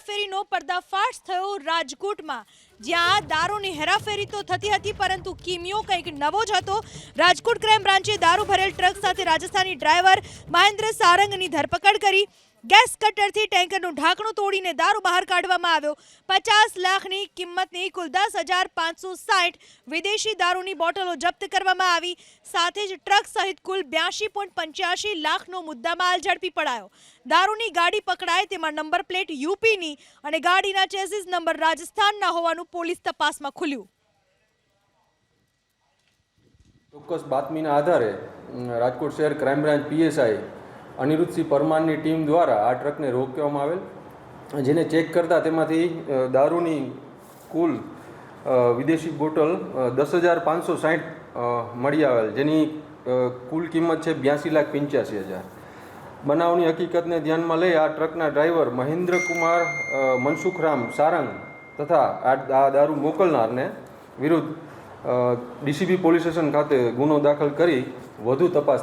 હેરાફેરીનો પર્દાફાશ થયો રાજકોટમાં, જ્યાં દારૂની હેરાફેરી તો થતી હતી પરંતુ કિમિયો કંઈક નવો જ હતો। રાજકોટ ક્રાઇમ બ્રાન્ચે દારૂ ભરેલ ટ્રક સાથે રાજસ્થાની ડ્રાઈવર મહેન્દ્ર સારંગની ધરપકડ કરી। ગેસ કટરથી ટેન્કરનું ઢાંકણું તોડીને દારૂ બહાર કાઢવામાં આવ્યો। 50 લાખની કિંમતની કુલ 10,560 વિદેશી દારૂની બોટલો જપ્ત કરવામાં આવી। સાથે જ ટ્રક સહિત કુલ 82.85 લાખનો મુદ્દામાલ ઝડપી પડાયો। દારૂની ગાડી પકડાય તેમાં નંબર પ્લેટ યુપીની અને ગાડીના ચેસિસ નંબર રાજસ્થાનના હોવાનું પોલીસ તપાસમાં ખુલ્યું। ચોક્કસ બાતમીના આધારે રાજકોટ શહેર ક્રાઇમ બ્રાન્ચ પીએસઆઈ અનિરુદ્ધસિંહ પરમારની ટીમ દ્વારા આ ટ્રકને રોકવામાં આવેલ, જેને ચેક કરતાં તેમાંથી દારૂની કુલ વિદેશી બોટલ 10,560 મળી આવેલ, જેની કુલ કિંમત છે 82,85,000। બનાવની હકીકતને ધ્યાનમાં લઈ આ ટ્રકના ડ્રાઈવર મહેન્દ્રકુમાર મનસુખરામ સારંગ તથા આ દારૂ મોકલનારને વિરુદ્ધ ડીસીબી પોલીસ સ્ટેશન ખાતે ગુનો દાખલ કરી વધુ તપાસ